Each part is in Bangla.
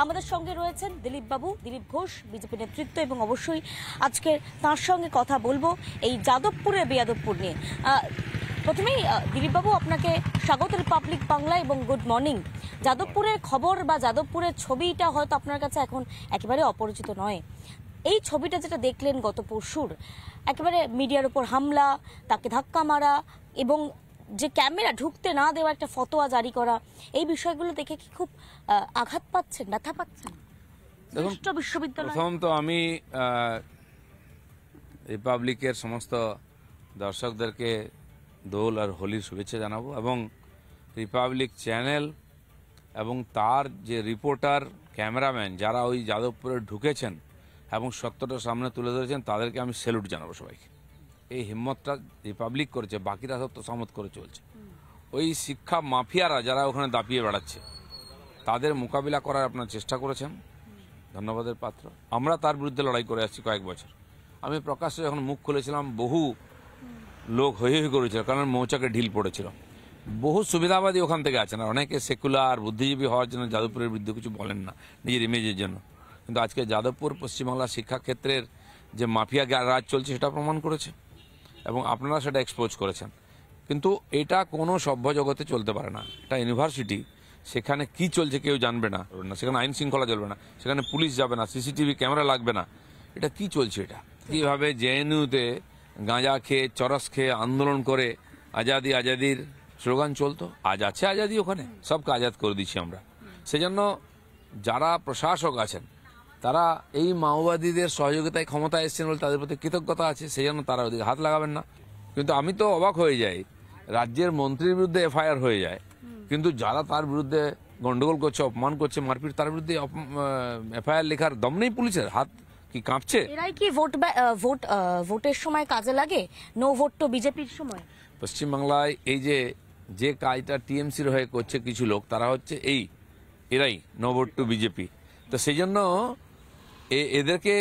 আমাদের সঙ্গে রয়েছেন দিলীপ বাবু, দিলীপ ঘোষ, বিজেপি নেতৃত্ব, এবং অবশ্যই আজকে তার সঙ্গে কথা বলবো এই যাদবপুরের বেয়াদবপুর নিয়ে। প্রথমেই দিলীপ বাবু, আপনাকে স্বাগত রিপাবলিক বাংলা এবং গুড মর্নিং। যাদবপুরের খবর বা যাদবপুরের ছবিটা হয়তো আপনার কাছে এখন একেবারে অপরিচিত নয়। এই ছবিটা যেটা দেখলেন গত পরশুর, একেবারে মিডিয়ার উপর হামলা, তাকে ধাক্কা মারা এবং যে ক্যামেরা ঢুকতে না দেওয়া একটা ফতোয়া জারি করা, এই বিষয়গুলো দেখে কি খুব আঘাত পাচ্ছেন, ব্যথা পাচ্ছেন? বিশ্ববিদ্যালয় প্রথম তো আমি রিপাবলিকের সমস্ত দর্শকদেরকে দোল আর হোলির শুভেচ্ছা জানাবো, এবং রিপাবলিক চ্যানেল এবং তার যে রিপোর্টার, ক্যামেরাম্যান যারা ওই যাদবপুরে ঢুকেছেন এবং সত্যটা সামনে তুলে ধরেছেন, তাদেরকে আমি স্যালুট জানাবো সবাইকে। এই হিম্মতটা রিপাবলিক করেছে, বাকিরা সব তো সামত করে চলছে। ওই শিক্ষা মাফিয়ারা যারা ওখানে দাপিয়ে বেড়াচ্ছে, তাদের মোকাবিলা করার আপনার চেষ্টা করেছেন, ধন্যবাদের পাত্র। আমরা তার বিরুদ্ধে লড়াই করে আসছি কয়েক বছর। আমি প্রকাশ্যে যখন মুখ খুলেছিলাম, বহু লোক হই হই করেছিল, কারণ মৌচাকে ঢিল পড়েছিল। বহু সুবিধাবাদী ওখান থেকে আছেন, আর অনেকে সেকুলার বুদ্ধিজীবী হওয়ার জন্য যাদবপুরের বিরুদ্ধে কিছু বলেন না, নিজের ইমেজের জন্য। কিন্তু আজকে যাদবপুর পশ্চিমবাংলার শিক্ষাক্ষেত্রের যে মাফিয়া রাজ চলছে সেটা প্রমাণ করেছে, এবং আপনারা সেটা এক্সপোজ করেছেন। কিন্তু এটা কোনো সভ্য জগতে চলতে পারে না। এটা ইউনিভার্সিটি, সেখানে কি চলছে কেউ জানবে না, সেখানে আইন শৃঙ্খলা চলবে না, সেখানে পুলিশ যাবে না, সিসিটিভি ক্যামেরা লাগবে না। এটা কি চলছে? এটা কিভাবে জেএনইউতে গাঁজা খেয়ে, চরস খেয়ে আন্দোলন করে আজাদি আজাদির স্লোগান চলতো, আজ আছে আজাদি, ওখানে সবকে আজাদ করে দিচ্ছি আমরা। সেজন্য যারা প্রশাসক আছেন, তারা এই মাওবাদীদের সহযোগিতায় ক্ষমতায় এসেছেন বলে তাদের প্রতি কৃতজ্ঞতা আছে, সেজন্য তারা ওদিকে হাত লাগাবেন না। কিন্তু আমি তো অবাক হয়ে যাই, রাজ্যের মন্ত্রীর বিরুদ্ধে এফআইআর হয়ে যায়, কিন্তু যারা তার বিরুদ্ধে গন্ডগোল করছে, অপমান করছে, মারপিট, তার বিরুদ্ধে এফআইআর লেখার দম নেই পুলিশের, হাত কি কাঁপছে? এরাই কি ভোটের সময় কাজে লাগে? নো ভোট তো বিজেপির সময়। পশ্চিমবাংলায় এই যে কাজটা টিএমসির হয়ে করছে কিছু লোক, তারা হচ্ছে এরাই নো ভোট টু বিজেপি। তো সেই জন্য এদেরকে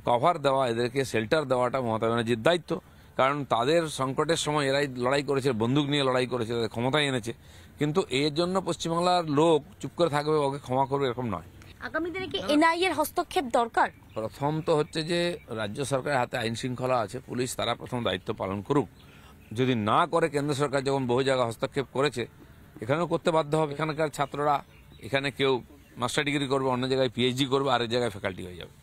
কভার দেওয়া, এদেরকে শেল্টার দেওয়াটা মমতা ব্যানার্জির দায়িত্ব। কারণ তাদের সংকটের সময় এরাই লড়াই করেছে, বন্দুক নিয়ে লড়াই করেছে, তাদের ক্ষমতায় এনেছে। কিন্তু এর জন্য পশ্চিমবাংলার লোক চুপ করে থাকবে, ওকে ক্ষমা করবে, এরকম নয়। আগামী দিনে কি এনআইএ এর হস্তক্ষেপ দরকার? প্রথম তো হচ্ছে যে রাজ্য সরকারের হাতে আইন শৃঙ্খলা আছে, পুলিশ তারা প্রথম দায়িত্ব পালন করুক। যদি না করে, কেন্দ্র সরকার যখন বহু জায়গায় হস্তক্ষেপ করেছে, এখানেও করতে বাধ্য হবে। এখানকার ছাত্ররা এখানে কেউ মাস্টার ডিগ্রি করবে, অন্য জায়গায় পিএইচডি করবে, আরেক জায়গায় ফ্যাকাল্টি হয়ে যাবে।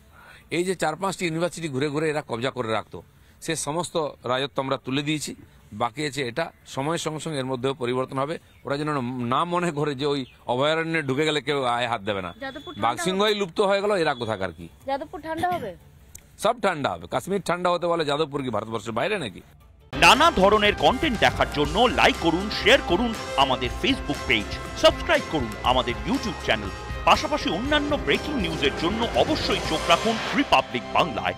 এই যে 4-5টি ইউনিভার্সিটি ঘুরে ঘুরে এরা কবজা করে রাখতো, সে সমস্ত রাজত্ব আমরা তুলে দিয়েছি। বাকি আছে এটা, সময়ের সঙ্গে সঙ্গে এর মধ্যেও পরিবর্তন হবে। ওরা যেন না মনে করে যে ওই অভয়ারণ্যে ঢুকে গেলে কেউ আয় হাত দেবে না। বাঘসিংহই লুপ্ত হয়ে গেল, এরা কোথাকার কি? যাদবপুর ঠান্ডা হবে? সব ঠান্ডা হবে। কাশ্মীর ঠান্ডা হতে বলে, যাদবপুর কি ভারতবর্ষের বাইরে নাকি? নানা ধরনের কন্টেন্ট দেখার জন্য লাইক করুন, শেয়ার করুন আমাদের ফেসবুক পেজ, সাবস্ক্রাইব করুন আমাদের ইউটিউব চ্যানেল। পাশাপাশি অন্যান্য ব্রেকিং নিউজের জন্য অবশ্যই চোখ রাখুন রিপাবলিক বাংলায়।